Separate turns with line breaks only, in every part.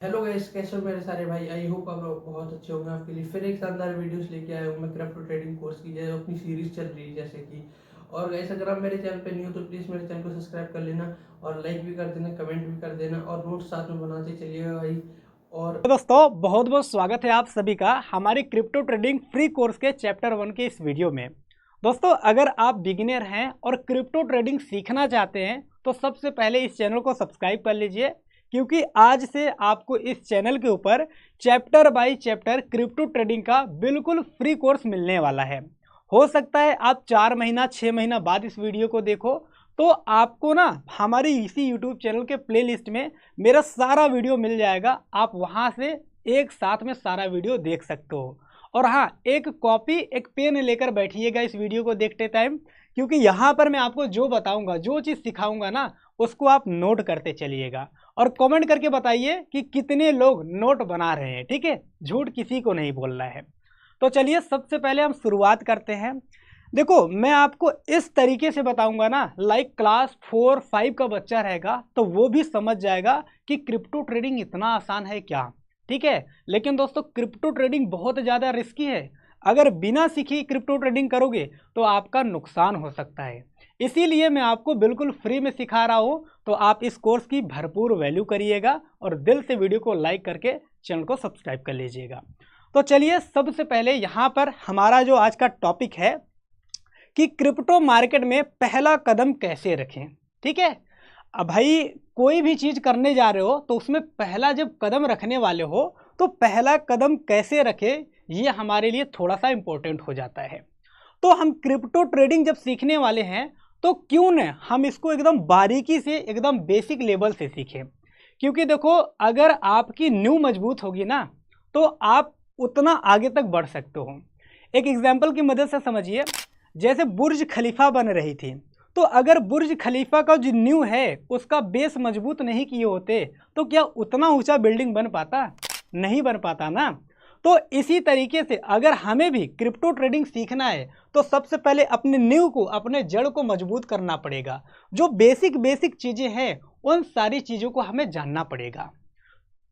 Hello guys, कैसे हो मेरे सारे भाई। आई होप आप लोग बहुत अच्छे होंगे। आपके लिए फिर एक शानदार वीडियोस लेके आया हूँ मैं क्रिप्टो ट्रेडिंग कोर्स की, जो अपनी सीरीज चल रही है जैसे कि। और गाइस, अगर आप मेरे चैनल पे नहीं हो तो प्लीज़ मेरे चैनल को सब्सक्राइब कर लेना और लाइक भी कर देना, कमेंट भी कर देना और नोट्स साथ में बनाते चलिएगा भाई। और
तो दोस्तों बहुत बहुत स्वागत है आप सभी का हमारे क्रिप्टो ट्रेडिंग फ्री कोर्स के चैप्टर 1 के इस वीडियो में। दोस्तों अगर आप बिगिनर हैं और क्रिप्टो ट्रेडिंग सीखना चाहते हैं तो सबसे पहले इस चैनल को सब्सक्राइब कर लीजिए, क्योंकि आज से आपको इस चैनल के ऊपर chapter by chapter crypto trading का बिल्कुल फ्री कोर्स मिलने वाला है। हो सकता है आप 4 महीना 6 महीना बाद इस वीडियो को देखो तो आपको ना हमारी इसी यूट्यूब चैनल के प्लेलिस्ट में मेरा सारा वीडियो मिल जाएगा। आप वहां से एक साथ में सारा वीडियो देख सकते हो। और हाँ, एक कॉपी एक पेन लेकर बैठिएगा इस वीडियो को देखते टाइम, क्योंकि यहाँ पर मैं आपको जो बताऊंगा, जो चीज़ सिखाऊंगा ना, उसको आप नोट करते चलिएगा और कमेंट करके बताइए कि कितने लोग नोट बना रहे हैं। ठीक है, झूठ किसी को नहीं बोलना है। तो चलिए सबसे पहले हम शुरुआत करते हैं। देखो मैं आपको इस तरीके से बताऊंगा ना, लाइक क्लास 4-5 का बच्चा रहेगा तो वो भी समझ जाएगा कि क्रिप्टो ट्रेडिंग इतना आसान है क्या। ठीक है, लेकिन दोस्तों क्रिप्टो ट्रेडिंग बहुत ज़्यादा रिस्की है। अगर बिना सीखे क्रिप्टो ट्रेडिंग करोगे तो आपका नुकसान हो सकता है। इसीलिए मैं आपको बिल्कुल फ्री में सिखा रहा हूँ, तो आप इस कोर्स की भरपूर वैल्यू करिएगा और दिल से वीडियो को लाइक करके चैनल को सब्सक्राइब कर लीजिएगा। तो चलिए सबसे पहले यहाँ पर हमारा जो आज का टॉपिक है कि क्रिप्टो मार्केट में पहला कदम कैसे रखें। ठीक है, अब भाई कोई भी चीज़ करने जा रहे हो तो उसमें पहला जब कदम रखने वाले हो तो पहला कदम कैसे रखें, ये हमारे लिए थोड़ा सा इम्पोर्टेंट हो जाता है। तो हम क्रिप्टो ट्रेडिंग जब सीखने वाले हैं तो क्यों न हम इसको एकदम बारीकी से, एकदम बेसिक लेवल से सीखें। क्योंकि देखो अगर आपकी नींव मजबूत होगी ना तो आप उतना आगे तक बढ़ सकते हो। एक एग्जाम्पल की मदद से समझिए, जैसे बुर्ज खलीफा बन रही थी, तो अगर बुर्ज खलीफा का जो नींव है उसका बेस मजबूत नहीं किए होते तो क्या उतना ऊंचा बिल्डिंग बन पाता? नहीं बन पाता ना। तो इसी तरीके से अगर हमें भी क्रिप्टो ट्रेडिंग सीखना है तो सबसे पहले अपने नींव को, अपने जड़ को मजबूत करना पड़ेगा। जो बेसिक बेसिक चीज़ें हैं उन सारी चीज़ों को हमें जानना पड़ेगा।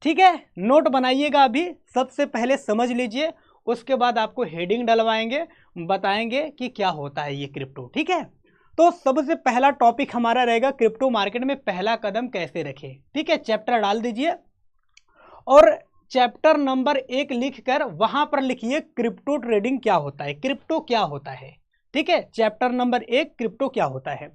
ठीक है, नोट बनाइएगा, अभी सबसे पहले समझ लीजिए, उसके बाद आपको हेडिंग डलवाएंगे, बताएंगे कि क्या होता है ये क्रिप्टो। ठीक है, तो सबसे पहला टॉपिक हमारा रहेगा क्रिप्टो मार्केट में पहला कदम कैसे रखें। ठीक है, चैप्टर डाल दीजिए और चैप्टर नंबर 1 लिखकर वहां पर लिखिए क्रिप्टो ट्रेडिंग क्या होता है, क्रिप्टो क्या होता है। ठीक है, चैप्टर नंबर 1 क्रिप्टो क्या होता है।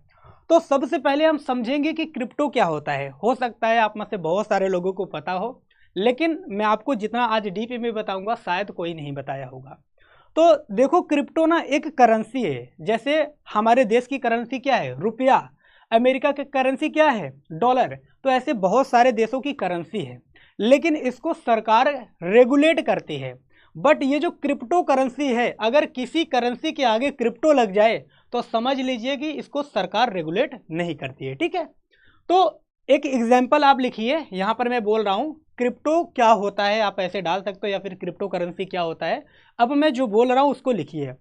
तो सबसे पहले हम समझेंगे कि क्रिप्टो क्या होता है। हो सकता है आप में से बहुत सारे लोगों को पता हो, लेकिन मैं आपको जितना आज डीप में बताऊंगा शायद कोई नहीं बताया होगा। तो देखो क्रिप्टो ना एक करेंसी है। जैसे हमारे देश की करेंसी क्या है? रुपया। अमेरिका की करेंसी क्या है? डॉलर। तो ऐसे बहुत सारे देशों की करेंसी है, लेकिन इसको सरकार रेगुलेट करती है। बट ये जो क्रिप्टो करेंसी है, अगर किसी करेंसी के आगे क्रिप्टो लग जाए तो समझ लीजिए कि इसको सरकार रेगुलेट नहीं करती है। ठीक है, तो एक एग्जाम्पल आप लिखिए, यहाँ पर मैं बोल रहा हूँ क्रिप्टो क्या होता है, आप ऐसे डाल सकते हो, या फिर क्रिप्टो करेंसी क्या होता है। अब मैं जो बोल रहा हूँ उसको लिखिए।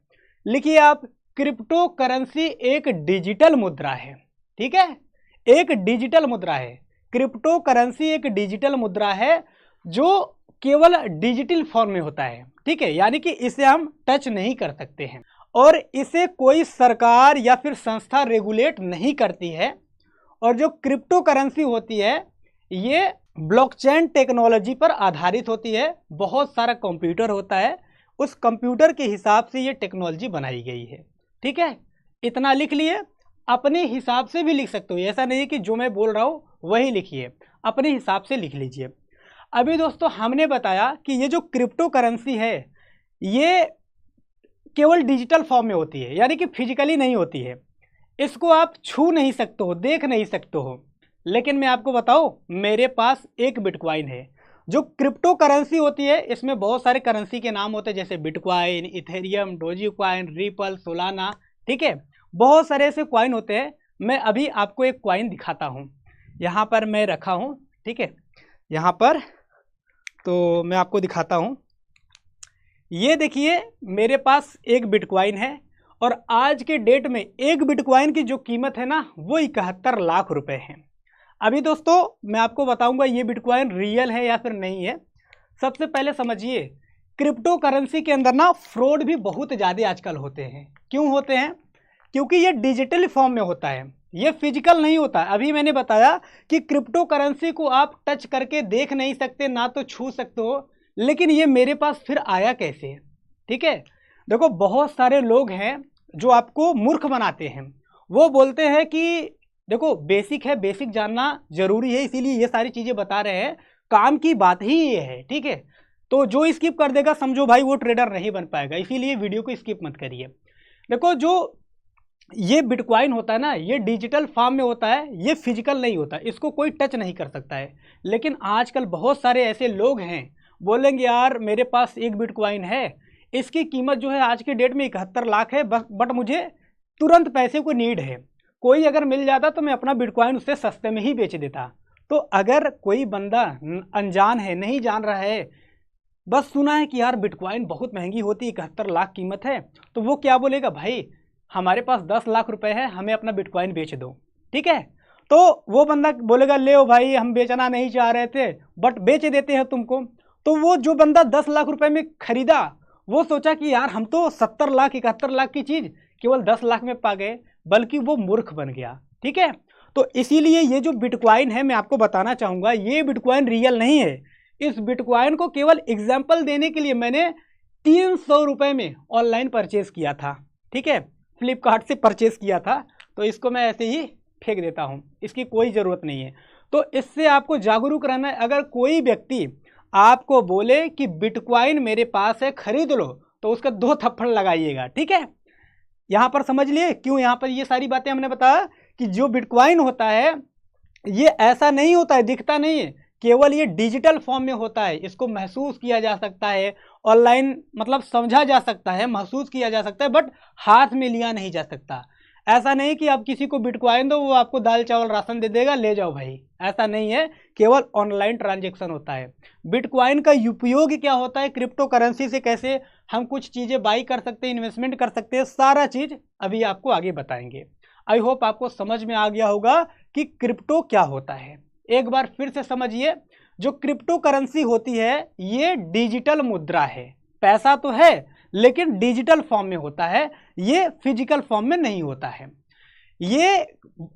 लिखिए आप, क्रिप्टो करेंसी एक डिजिटल मुद्रा है। ठीक है, एक डिजिटल मुद्रा है। क्रिप्टो करेंसी एक डिजिटल मुद्रा है जो केवल डिजिटल फॉर्म में होता है। ठीक है, यानी कि इसे हम टच नहीं कर सकते हैं और इसे कोई सरकार या फिर संस्था रेगुलेट नहीं करती है। और जो क्रिप्टो करेंसी होती है ये ब्लॉकचेन टेक्नोलॉजी पर आधारित होती है। बहुत सारा कंप्यूटर होता है, उस कंप्यूटर के हिसाब से ये टेक्नोलॉजी बनाई गई है। ठीक है, इतना लिख लिए। अपने हिसाब से भी लिख सकते हो, ऐसा नहीं है कि जो मैं बोल रहा हूँ वही लिखिए, अपने हिसाब से लिख लीजिए। अभी दोस्तों हमने बताया कि ये जो क्रिप्टो करेंसी है ये केवल डिजिटल फॉर्म में होती है, यानी कि फिजिकली नहीं होती है। इसको आप छू नहीं सकते हो, देख नहीं सकते हो। लेकिन मैं आपको बताऊं, मेरे पास एक बिटकॉइन है। जो क्रिप्टो करेंसी होती है इसमें बहुत सारे करेंसी के नाम होते हैं, जैसे bitcoin, Ethereum, doji coin, ripple, Solana. ठीक है, बहुत सारे ऐसे कॉइन होते हैं। मैं अभी आपको एक कॉइन दिखाता हूँ, यहाँ पर मैं रखा हूँ। ठीक है, यहाँ पर तो मैं आपको दिखाता हूँ। ये देखिए मेरे पास एक बिटकॉइन है और आज के डेट में एक बिटकॉइन की जो कीमत है ना वो 71 लाख रुपए है। अभी दोस्तों मैं आपको बताऊंगा ये बिटकॉइन रियल है या फिर नहीं है। सबसे पहले समझिए, क्रिप्टो करेंसी के अंदर ना फ्रॉड भी बहुत ज़्यादा आजकल होते हैं। क्यों होते हैं? क्योंकि ये डिजिटल फॉर्म में होता है, ये फिजिकल नहीं होता। अभी मैंने बताया कि क्रिप्टो करेंसी को आप टच करके देख नहीं सकते, ना तो छू सकते हो, लेकिन ये मेरे पास फिर आया कैसे? ठीक है, देखो बहुत सारे लोग हैं जो आपको मूर्ख बनाते हैं। वो बोलते हैं कि देखो बेसिक है, बेसिक जानना जरूरी है, इसीलिए ये सारी चीज़ें बता रहे हैं, काम की बात ही ये है। ठीक है, तो जो स्किप कर देगा समझो भाई वो ट्रेडर नहीं बन पाएगा, इसीलिए वीडियो को स्किप मत करिए। देखो जो ये बिटकॉइन होता है ना, ये डिजिटल फॉर्म में होता है, ये फिजिकल नहीं होता, इसको कोई टच नहीं कर सकता है। लेकिन आजकल बहुत सारे ऐसे लोग हैं, बोलेंगे यार मेरे पास एक बिटकॉइन है, इसकी कीमत जो है आज की डेट में 71 लाख है, बट मुझे तुरंत पैसे को नीड है, कोई अगर मिल जाता तो मैं अपना बिटकॉइन उससे सस्ते में ही बेच देता। तो अगर कोई बंदा अनजान है, नहीं जान रहा है, बस सुना है कि यार बिटकॉइन बहुत महंगी होती है, 71 लाख कीमत है, तो वो क्या बोलेगा, भाई हमारे पास 10 लाख रुपए है, हमें अपना बिटकॉइन बेच दो। ठीक है, तो वो बंदा बोलेगा ले ओ भाई, हम बेचना नहीं चाह रहे थे बट बेच देते हैं तुमको। तो वो जो बंदा 10 लाख रुपए में खरीदा, वो सोचा कि यार हम तो 70 लाख 71 लाख की चीज़ केवल 10 लाख में पा गए, बल्कि वो मूर्ख बन गया। ठीक है, तो इसीलिए ये जो बिटकॉइन है मैं आपको बताना चाहूँगा, ये बिटकॉइन रियल नहीं है। इस बिटकॉइन को केवल एग्जाम्पल देने के लिए मैंने 300 रुपये में ऑनलाइन परचेज किया था। ठीक है, फ्लिपकार्ट से परचेज किया था, तो इसको मैं ऐसे ही फेंक देता हूँ, इसकी कोई ज़रूरत नहीं है। तो इससे आपको जागरूक रहना है। अगर कोई व्यक्ति आपको बोले कि बिटकॉइन मेरे पास है खरीद लो, तो उसका 2 थप्पड़ लगाइएगा। ठीक है, यहाँ पर समझ लिए क्यों यहाँ पर ये सारी बातें हमने बताया कि जो बिटकॉइन होता है ये ऐसा नहीं होता है, दिखता नहीं है, केवल ये डिजिटल फॉर्म में होता है, इसको महसूस किया जा सकता है, ऑनलाइन मतलब समझा जा सकता है, महसूस किया जा सकता है, बट हाथ में लिया नहीं जा सकता। ऐसा नहीं कि आप किसी को बिटकॉइन दो वो आपको दाल चावल राशन दे देगा, ले जाओ भाई, ऐसा नहीं है, केवल ऑनलाइन ट्रांजैक्शन होता है। बिटकॉइन का उपयोग क्या होता है, क्रिप्टो करेंसी से कैसे हम कुछ चीज़ें बाई कर सकते हैं, इन्वेस्टमेंट कर सकते हैं, सारा चीज़ अभी आपको आगे बताएंगे। आई होप आपको समझ में आ गया होगा कि क्रिप्टो क्या होता है। एक बार फिर से समझिए, जो क्रिप्टो करेंसी होती है ये डिजिटल मुद्रा है, पैसा तो है लेकिन डिजिटल फॉर्म में होता है, ये फिजिकल फॉर्म में नहीं होता है। ये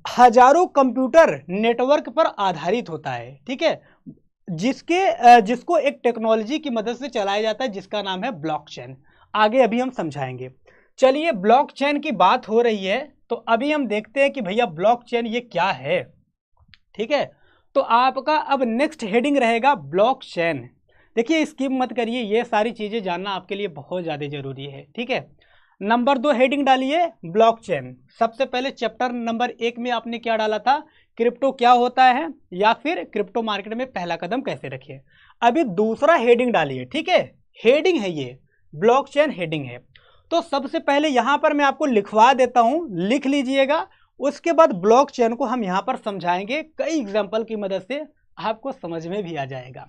हजारों कंप्यूटर नेटवर्क पर आधारित होता है। ठीक है, जिसको एक टेक्नोलॉजी की मदद से चलाया जाता है, जिसका नाम है ब्लॉकचेन। आगे अभी हम समझाएंगे। चलिए, ब्लॉकचेन की बात हो रही है तो अभी हम देखते हैं कि भैया ब्लॉकचेन ये क्या है। ठीक है, तो आपका अब नेक्स्ट हेडिंग रहेगा ब्लॉकचेन। देखिए स्किप मत करिए, ये सारी चीज़ें जानना आपके लिए बहुत ज़्यादा ज़रूरी है। ठीक है, नंबर 2 हेडिंग डालिए ब्लॉकचेन। सबसे पहले चैप्टर नंबर 1 में आपने क्या डाला था, क्रिप्टो क्या होता है या फिर क्रिप्टो मार्केट में पहला कदम कैसे रखिए। अभी दूसरा हेडिंग डालिए। ठीक है, हेडिंग है ये, ब्लॉकचेन हेडिंग है। तो सबसे पहले यहाँ पर मैं आपको लिखवा देता हूँ, लिख लीजिएगा। उसके बाद ब्लॉकचेन को हम यहाँ पर समझाएंगे, कई एग्जाम्पल की मदद से आपको समझ में भी आ जाएगा।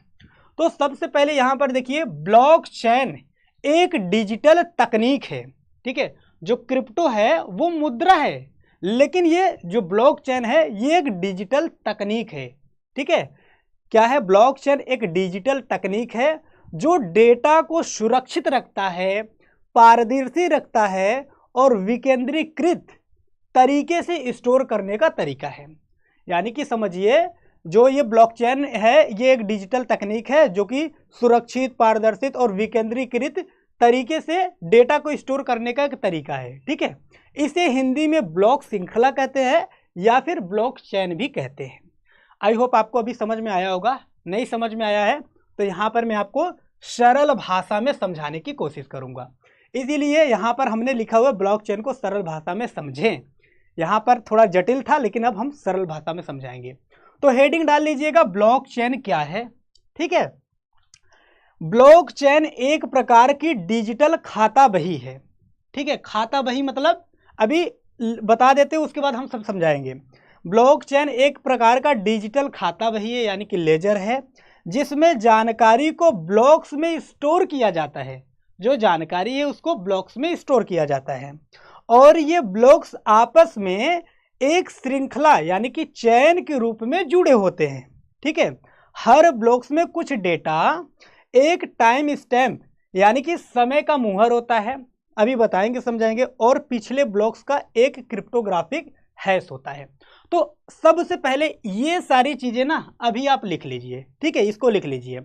तो सबसे पहले यहाँ पर देखिए, ब्लॉकचेन एक डिजिटल तकनीक है। ठीक है, जो क्रिप्टो है वो मुद्रा है, लेकिन ये जो ब्लॉकचेन है ये एक डिजिटल तकनीक है। ठीक है, क्या है, ब्लॉकचेन एक डिजिटल तकनीक है जो डेटा को सुरक्षित रखता है, पारदर्शी रखता है और विकेंद्रीकृत तरीके से स्टोर करने का तरीका है। यानी कि समझिए, जो ये ब्लॉकचेन है ये एक डिजिटल तकनीक है जो कि सुरक्षित, पारदर्शित और विकेंद्रीकृत तरीके से डेटा को स्टोर करने का एक तरीका है। ठीक है, इसे हिंदी में ब्लॉक श्रृंखला कहते हैं या फिर ब्लॉकचेन भी कहते हैं। आई होप आपको अभी समझ में आया होगा। नहीं समझ में आया है तो यहाँ पर मैं आपको सरल भाषा में समझाने की कोशिश करूँगा, इसीलिए यहाँ पर हमने लिखा हुआ ब्लॉकचेन को सरल भाषा में समझें। यहाँ पर थोड़ा जटिल था लेकिन अब हम सरल भाषा में समझाएंगे। तो हेडिंग डाल लीजिएगा, ब्लॉकचेन क्या है। ठीक है, ब्लॉकचेन एक प्रकार की डिजिटल खाता बही है। ठीक है, खाता बही मतलब अभी बता देते हैं, उसके बाद हम सब समझाएंगे। ब्लॉकचेन एक प्रकार का डिजिटल खाता बही है, यानी कि लेजर है, जिसमें जानकारी को ब्लॉक्स में स्टोर किया जाता है। जो जानकारी है उसको ब्लॉक्स में स्टोर किया जाता है और ये ब्लॉक्स आपस में एक श्रृंखला यानी कि चैन के रूप में जुड़े होते हैं। ठीक है, हर ब्लॉक्स में कुछ डेटा एक टाइम स्टैम्प यानी कि समय का मुहर होता है, अभी बताएंगे समझाएंगे, और पिछले ब्लॉक्स का एक क्रिप्टोग्राफिक हैश होता है। तो सबसे पहले ये सारी चीजें ना अभी आप लिख लीजिए। ठीक है, इसको लिख लीजिए।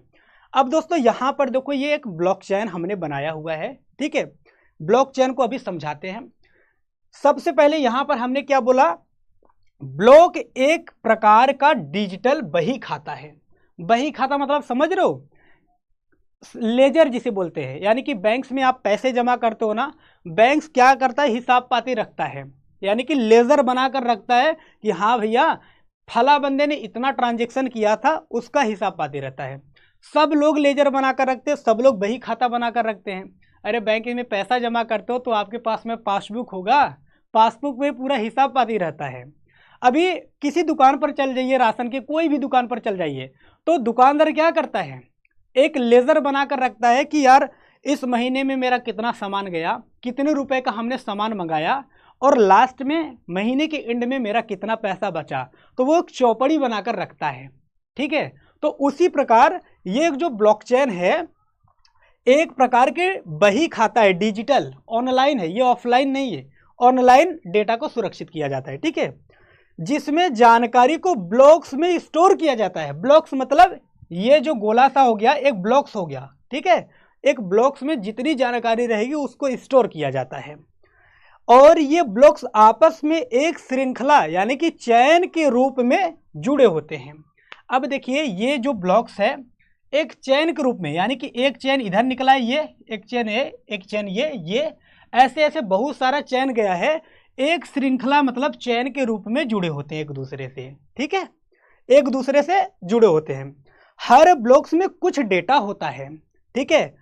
अब दोस्तों यहां पर देखो, ये एक ब्लॉकचेन हमने बनाया हुआ है। ठीक है, ब्लॉकचेन को अभी समझाते हैं। सबसे पहले यहां पर हमने क्या बोला, ब्लॉक एक प्रकार का डिजिटल बही खाता है। बही खाता मतलब समझ रहे हो, लेजर जिसे बोलते हैं, यानी कि बैंक्स में आप पैसे जमा करते हो ना, बैंक्स क्या करता है, हिसाब पाती रखता है, यानी कि लेजर बनाकर रखता है कि हाँ भैया फला बंदे ने इतना ट्रांजैक्शन किया था, उसका हिसाब पाती रहता है। सब लोग लेजर बनाकर रखते हैं, सब लोग बही खाता बनाकर रखते हैं। अरे बैंक में पैसा जमा करते हो तो आपके पास में पासबुक होगा, पासबुक में पूरा हिसाब पाती रहता है। अभी किसी दुकान पर चल जाइए, राशन की कोई भी दुकान पर चल जाइए, तो दुकानदार क्या करता है, एक लेजर बनाकर रखता है कि यार इस महीने में मेरा कितना सामान गया, कितने रुपए का हमने सामान मंगाया, और लास्ट में महीने के एंड में मेरा कितना पैसा बचा, तो वो एक चौपड़ी बनाकर रखता है। ठीक है, तो उसी प्रकार ये जो ब्लॉकचेन है एक प्रकार के बही खाता है, डिजिटल ऑनलाइन है, ये ऑफलाइन नहीं है, ऑनलाइन डेटा को सुरक्षित किया जाता है। ठीक है, जिसमें जानकारी को ब्लॉक्स में स्टोर किया जाता है। ब्लॉक्स मतलब ये जो गोला सा हो गया एक ब्लॉक्स हो गया। ठीक है, एक ब्लॉक्स में जितनी जानकारी रहेगी उसको स्टोर किया जाता है, और ये ब्लॉक्स आपस में एक श्रृंखला यानी कि चैन के रूप में जुड़े होते हैं। अब देखिए ये जो ब्लॉक्स है एक चैन के रूप में, यानी कि एक चैन इधर निकला है, ये एक चैन है, एक चैन ये ऐसे ऐसे बहुत सारा चैन गया है, एक श्रृंखला मतलब चैन के रूप में जुड़े होते हैं एक दूसरे से। ठीक है, एक दूसरे से जुड़े होते हैं। हर ब्लॉक्स में कुछ डेटा होता है। ठीक है,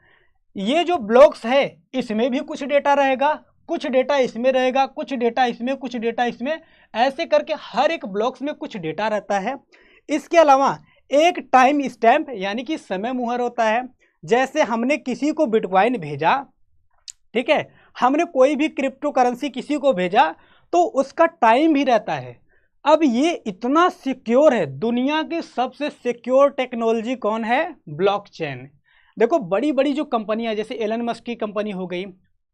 ये जो ब्लॉक्स है इसमें भी कुछ डेटा रहेगा, कुछ डेटा इसमें रहेगा, कुछ डेटा इसमें, कुछ डेटा इसमें, ऐसे करके हर एक ब्लॉक्स में कुछ डेटा रहता है। इसके अलावा एक टाइम स्टैम्प यानी कि समय मुहर होता है। जैसे हमने किसी को बिटकॉइन भेजा, ठीक है, हमने कोई भी क्रिप्टो करेंसी किसी को भेजा तो उसका टाइम भी रहता है। अब ये इतना सिक्योर है, दुनिया की सबसे सिक्योर टेक्नोलॉजी कौन है, ब्लॉकचेन। देखो बड़ी बड़ी जो कंपनियां जैसे एलन मस्क की कंपनी हो गई,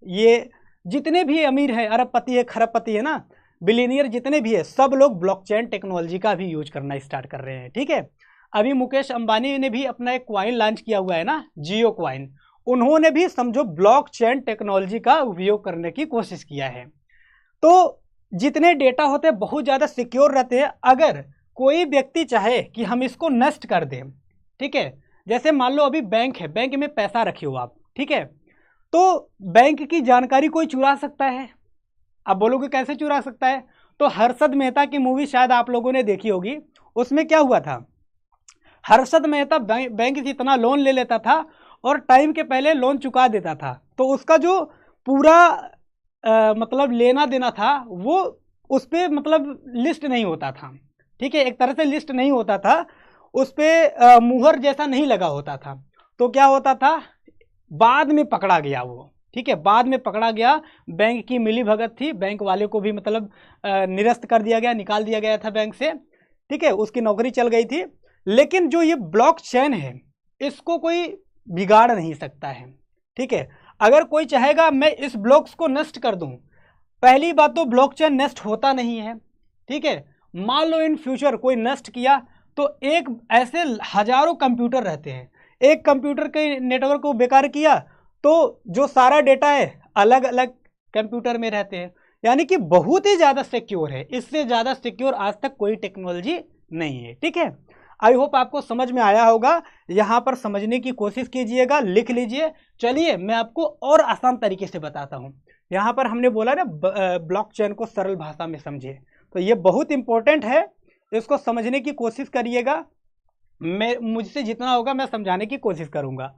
ये जितने भी अमीर हैं, अरबपति है, खरबपति है ना, बिलियनियर जितने भी है, सब लोग ब्लॉकचेन टेक्नोलॉजी का भी यूज करना स्टार्ट कर रहे हैं। ठीक है, अभी मुकेश अंबानी ने भी अपना एक क्वाइन लॉन्च किया हुआ है ना, जियो क्वाइन, उन्होंने भी समझो ब्लॉकचेन टेक्नोलॉजी का उपयोग करने की कोशिश किया है। तो जितने डेटा होते हैं बहुत ज़्यादा सिक्योर रहते हैं। अगर कोई व्यक्ति चाहे कि हम इसको नष्ट कर दें, ठीक है, जैसे मान लो अभी बैंक है, बैंक में पैसा रखे हो आप, ठीक है, तो बैंक की जानकारी कोई चुरा सकता है। आप बोलोगे कैसे चुरा सकता है, तो हर्षद मेहता की मूवी शायद आप लोगों ने देखी होगी, उसमें क्या हुआ था, हर्षद मेहता बैंक से इतना लोन ले लेता था और टाइम के पहले लोन चुका देता था, तो उसका जो पूरा मतलब लेना देना था वो उस पर मतलब लिस्ट नहीं होता था। ठीक है, एक तरह से लिस्ट नहीं होता था, उस पर मुहर जैसा नहीं लगा होता था। तो क्या होता था, बाद में पकड़ा गया वो। ठीक है, बाद में पकड़ा गया, बैंक की मिली भगत थी, बैंक वाले को भी मतलब निरस्त कर दिया गया, निकाल दिया गया था बैंक से। ठीक है, उसकी नौकरी चल गई थी। लेकिन जो ये ब्लॉकचेन है इसको कोई बिगाड़ नहीं सकता है। ठीक है, अगर कोई चाहेगा मैं इस ब्लॉक्स को नष्ट कर दूं, पहली बात तो ब्लॉकचेन नष्ट होता नहीं है। ठीक है, मान लो इन फ्यूचर कोई नष्ट किया तो एक ऐसे हजारों कंप्यूटर रहते हैं, एक कंप्यूटर के नेटवर्क को बेकार किया तो जो सारा डेटा है अलग अलग कंप्यूटर में रहते हैं, यानी कि बहुत ही ज़्यादा सिक्योर है। इससे ज़्यादा सिक्योर आज तक कोई टेक्नोलॉजी नहीं है। ठीक है, आई होप आपको समझ में आया होगा, यहाँ पर समझने की कोशिश कीजिएगा, लिख लीजिए। चलिए मैं आपको और आसान तरीके से बताता हूँ। यहाँ पर हमने बोला ना ब्लॉकचेन को सरल भाषा में समझिए, तो ये बहुत इंपॉर्टेंट है, इसको समझने की कोशिश करिएगा। मैं मुझसे जितना होगा मैं समझाने की कोशिश करूँगा।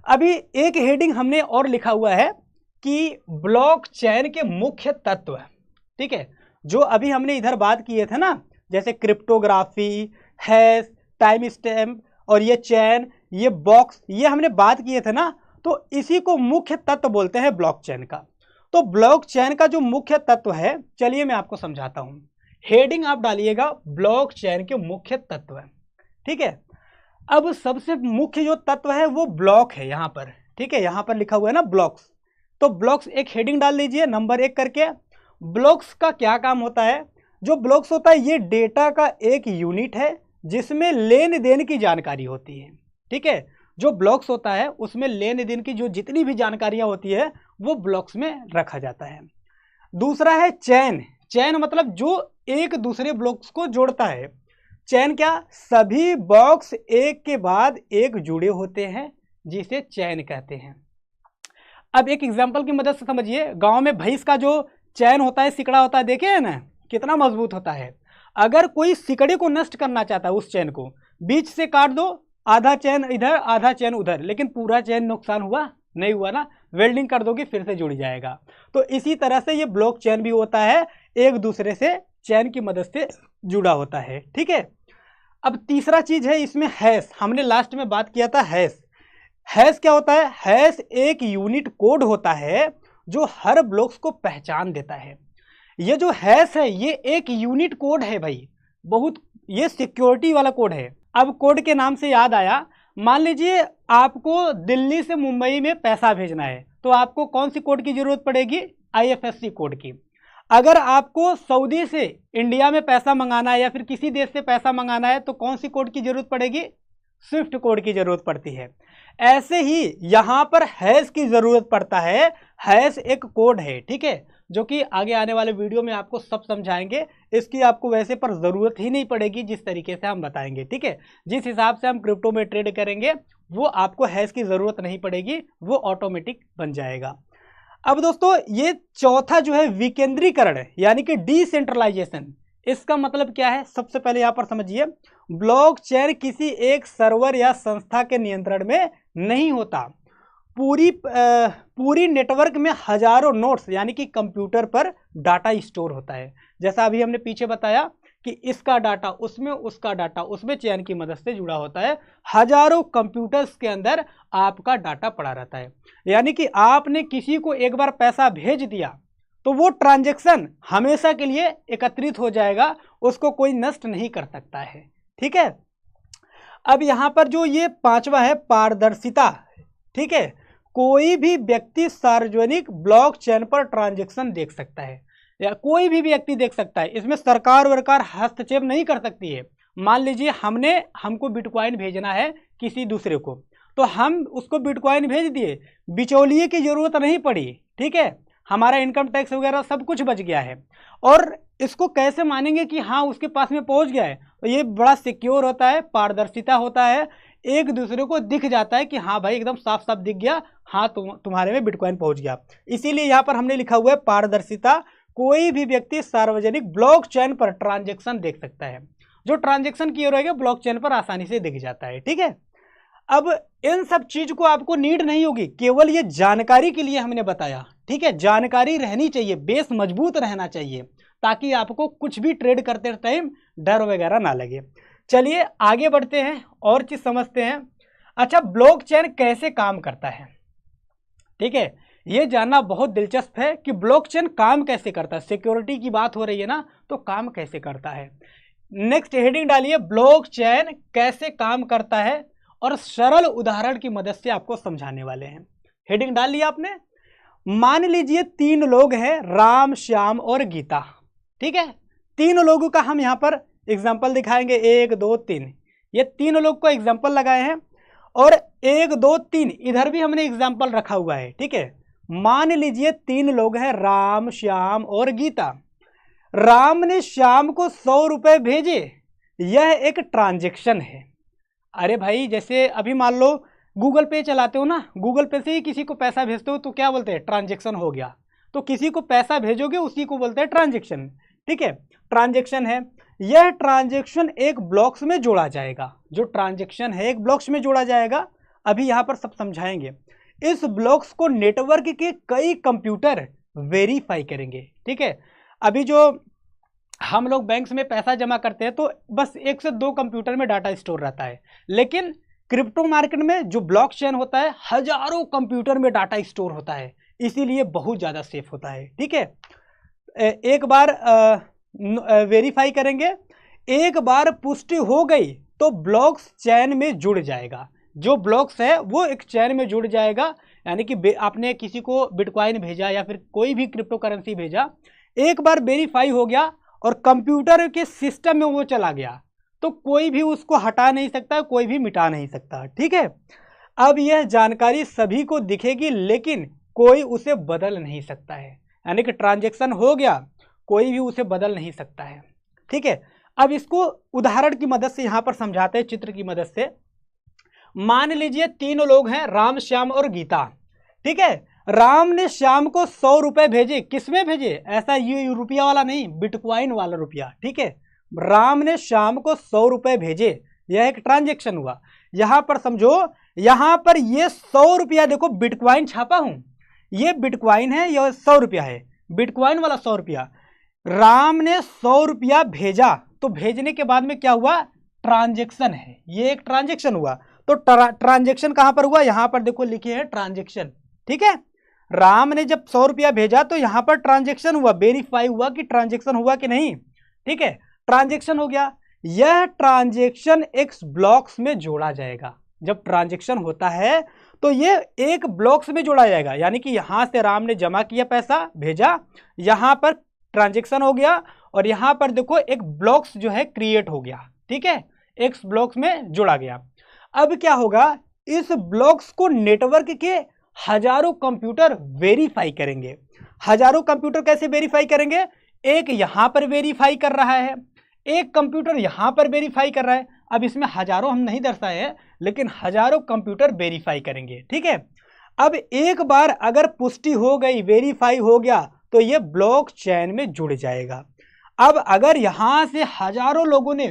अभी एक हेडिंग हमने और लिखा हुआ है कि ब्लॉकचेन के मुख्य तत्व। ठीक है, जो अभी हमने इधर बात किए थे ना, जैसे क्रिप्टोग्राफी, हैश, टाइम स्टैम्प और ये चैन, ये बॉक्स, ये हमने बात किए थे ना, तो इसी को मुख्य तत्व बोलते हैं ब्लॉकचेन का। तो ब्लॉकचेन का जो मुख्य तत्व है, चलिए मैं आपको समझाता हूँ। हेडिंग आप डालिएगा ब्लॉकचेन के मुख्य तत्व, ठीक है। अब सबसे मुख्य जो तत्व है वो ब्लॉक है यहाँ पर, ठीक है, यहाँ पर लिखा हुआ है ना ब्लॉक्स, तो ब्लॉक्स एक हेडिंग डाल लीजिए नंबर 1 करके। ब्लॉक्स का क्या काम होता है? जो ब्लॉक्स होता है ये डेटा का एक यूनिट है जिसमें लेन देन की जानकारी होती है, ठीक है। जो ब्लॉक्स होता है उसमें लेन देन की जो जितनी भी जानकारियां होती है वो ब्लॉक्स में रखा जाता है। दूसरा है चैन। चैन मतलब जो एक दूसरे ब्लॉक्स को जोड़ता है। चैन क्या? सभी बॉक्स एक के बाद एक जुड़े होते हैं जिसे चैन कहते हैं। अब एक एग्जांपल की मदद से समझिए, गांव में भैंस का जो चैन होता है, सिकड़ा होता है, देखे है ना कितना मजबूत होता है। अगर कोई सिकड़े को नष्ट करना चाहता है, उस चैन को बीच से काट दो, आधा चैन इधर आधा चैन उधर, लेकिन पूरा चैन नुकसान हुआ नहीं हुआ ना, वेल्डिंग कर दोगे फिर से जुड़ जाएगा। तो इसी तरह से ये ब्लॉक चैन भी होता है, एक दूसरे से चैन की मदद से जुड़ा होता है, ठीक है। अब तीसरा चीज है इसमें हैश, हमने लास्ट में बात किया था हैश। हैश क्या होता है? हैश एक यूनिट कोड होता है जो हर ब्लॉक्स को पहचान देता है। ये जो हैश है ये एक यूनिट कोड है भाई, बहुत ये सिक्योरिटी वाला कोड है। अब कोड के नाम से याद आया, मान लीजिए आपको दिल्ली से मुंबई में पैसा भेजना है तो आपको कौन सी कोड की जरूरत पड़ेगी? IFSC कोड की। अगर आपको सऊदी से इंडिया में पैसा मंगाना है या फिर किसी देश से पैसा मंगाना है तो कौन सी कोड की जरूरत पड़ेगी? स्विफ्ट कोड की जरूरत पड़ती है। ऐसे ही यहां पर हैश की जरूरत पड़ता है। हैश एक कोड है, ठीक है, जो कि आगे आने वाले वीडियो में आपको सब समझाएंगे। इसकी आपको वैसे पर जरूरत ही नहीं पड़ेगी जिस तरीके से हम बताएंगे, ठीक है। जिस हिसाब से हम क्रिप्टो में ट्रेड करेंगे वो आपको हैश की जरूरत नहीं पड़ेगी, वो ऑटोमेटिक बन जाएगा। अब दोस्तों ये चौथा जो है विकेंद्रीकरण यानी कि डिसेंट्रलाइजेशन, इसका मतलब क्या है? सबसे पहले यहां पर समझिए, ब्लॉकचेन किसी एक सर्वर या संस्था के नियंत्रण में नहीं होता। पूरी नेटवर्क में हजारों नोड्स यानी कि कंप्यूटर पर डाटा स्टोर होता है। जैसा अभी हमने पीछे बताया कि इसका डाटा उसमें, उसका डाटा उसमें चैन की मदद से जुड़ा होता है। हजारों कंप्यूटर्स के अंदर आपका डाटा पड़ा रहता है। यानी कि आपने किसी को एक बार पैसा भेज दिया तो वो ट्रांजैक्शन हमेशा के लिए एकत्रित हो जाएगा, उसको कोई नष्ट नहीं कर सकता है, ठीक है। अब यहां पर जो ये पांचवा है पारदर्शिता, ठीक है। कोई भी व्यक्ति सार्वजनिक ब्लॉकचेन पर ट्रांजैक्शन देख सकता है या कोई भी व्यक्ति देख सकता है। इसमें सरकार वरकार हस्तक्षेप नहीं कर सकती है। मान लीजिए हमको बिटकॉइन भेजना है किसी दूसरे को, तो हम उसको बिटकॉइन भेज दिए, बिचौलिए की जरूरत नहीं पड़ी, ठीक है। हमारा इनकम टैक्स वगैरह सब कुछ बच गया है। और इसको कैसे मानेंगे कि हाँ उसके पास में पहुंच गया है? तो ये बड़ा सिक्योर होता है, पारदर्शिता होता है, एक दूसरे को दिख जाता है कि हाँ भाई एकदम साफ साफ दिख गया, हाँ तुम्हारे में बिटकॉइन पहुंच गया। इसीलिए यहाँ पर हमने लिखा हुआ है पारदर्शिता। कोई भी व्यक्ति सार्वजनिक ब्लॉकचेन पर ट्रांजैक्शन देख सकता है। जो ट्रांजैक्शन किए रहेगा ब्लॉकचेन पर आसानी से दिख जाता है, ठीक है। अब इन सब चीज को आपको नीड नहीं होगी, केवल ये जानकारी के लिए हमने बताया, ठीक है। जानकारी रहनी चाहिए, बेस मजबूत रहना चाहिए ताकि आपको कुछ भी ट्रेड करते टाइम डर वगैरह ना लगे। चलिए आगे बढ़ते हैं और चीज समझते हैं। अच्छा, ब्लॉकचेन कैसे काम करता है, ठीक है। ये जानना बहुत दिलचस्प है कि ब्लॉकचेन काम कैसे करता है। सिक्योरिटी की बात हो रही है ना, तो काम कैसे करता है। नेक्स्ट हेडिंग डालिए ब्लॉकचेन कैसे काम करता है, और सरल उदाहरण की मदद से आपको समझाने वाले हैं। हेडिंग डाल लिया आपने। मान लीजिए 3 लोग हैं, राम, श्याम और गीता, ठीक है। 3 लोगों का हम यहां पर एग्जाम्पल दिखाएंगे, 1 2 3। ये 3 लोग को एग्जाम्पल लगाए हैं और 1 2 3 इधर भी हमने एग्जाम्पल रखा हुआ है, ठीक है। मान लीजिए 3 लोग हैं, राम, श्याम और गीता। राम ने श्याम को 100 रुपए भेजे, यह एक ट्रांजैक्शन है। अरे भाई जैसे अभी मान लो गूगल पे चलाते हो ना, गूगल पे से ही किसी को पैसा भेजते हो तो क्या बोलते हैं? ट्रांजैक्शन हो गया। तो किसी को पैसा भेजोगे उसी को बोलते हैं ट्रांजैक्शन, ठीक है। ट्रांजैक्शन है, यह ट्रांजैक्शन एक ब्लॉक्स में जोड़ा जाएगा। जो ट्रांजैक्शन है एक ब्लॉक्स में जोड़ा जाएगा, अभी यहां पर सब समझाएंगे। इस ब्लॉक्स को नेटवर्क के कई कंप्यूटर वेरीफाई करेंगे, ठीक है। अभी जो हम लोग बैंक्स में पैसा जमा करते हैं तो बस 1 से 2 कंप्यूटर में डाटा स्टोर रहता है, लेकिन क्रिप्टो मार्केट में जो ब्लॉकचेन होता है हजारों कंप्यूटर में डाटा स्टोर होता है, इसीलिए बहुत ज़्यादा सेफ होता है, ठीक है। एक बार वेरीफाई करेंगे, एक बार पुष्टि हो गई तो ब्लॉक्स चैन में जुड़ जाएगा। जो ब्लॉक्स है वो एक चैन में जुड़ जाएगा, यानी कि आपने किसी को बिटकॉइन भेजा या फिर कोई भी क्रिप्टो करेंसी भेजा, एक बार वेरीफाई हो गया और कंप्यूटर के सिस्टम में वो चला गया तो कोई भी उसको हटा नहीं सकता, कोई भी मिटा नहीं सकता। ठीक है, अब यह जानकारी सभी को दिखेगी लेकिन कोई उसे बदल नहीं सकता है, यानी कि ट्रांजैक्शन हो गया, कोई भी उसे बदल नहीं सकता है। ठीक है, अब इसको उदाहरण की मदद से यहां पर समझाते हैं, चित्र की मदद से। मान लीजिए तीनों लोग हैं, राम, श्याम और गीता। ठीक है, राम ने श्याम को 100 रुपए भेजे। किसमें भेजे? ऐसा ये रुपया वाला नहीं, बिटकॉइन वाला रुपया। ठीक है, राम ने श्याम को 100 रुपए भेजे, यह एक ट्रांजैक्शन हुआ। यहां पर समझो, यहां पर ये 100 रुपया देखो बिटकॉइन छापा हूं, ये बिटकॉइन है, यह 100 रुपया है, बिटकॉइन वाला 100 रुपया। राम ने 100 रुपया भेजा तो भेजने के बाद में क्या हुआ? ट्रांजैक्शन है, ये एक ट्रांजैक्शन हुआ। तो ट्रांजैक्शन कहां पर हुआ? यहां पर देखो लिखे हैं ट्रांजैक्शन। ठीक है, राम ने जब 100 रुपया भेजा तो यहां पर ट्रांजैक्शन हुआ, वेरीफाई हुआ कि ट्रांजैक्शन हुआ कि नहीं। ठीक है, ट्रांजैक्शन हो गया। यह ट्रांजैक्शन एक्स ब्लॉक्स में जोड़ा जाएगा। जब ट्रांजैक्शन होता है तो ये एक ब्लॉक्स में जोड़ा जाएगा, यानी कि यहां से राम ने जमा किया, पैसा भेजा, यहां पर ट्रांजैक्शन हो गया और यहां पर देखो एक ब्लॉक्स जो है क्रिएट हो गया। ठीक है, एक्स ब्लॉक्स में जोड़ा गया। अब क्या होगा? इस ब्लॉक्स को नेटवर्क के हजारों कंप्यूटर वेरीफाई करेंगे। हजारों कंप्यूटर कैसे वेरीफाई करेंगे? एक यहां पर वेरीफाई कर रहा है, एक कंप्यूटर यहां पर वेरीफाई कर रहा है। अब इसमें हजारों हम नहीं दर्शाए हैं, लेकिन हजारों कंप्यूटर वेरीफाई करेंगे। ठीक है, अब एक बार अगर पुष्टि हो गई, वेरीफाई हो गया, तो ये ब्लॉक चेन में जुड़ जाएगा। अब अगर यहां से हजारों लोगों ने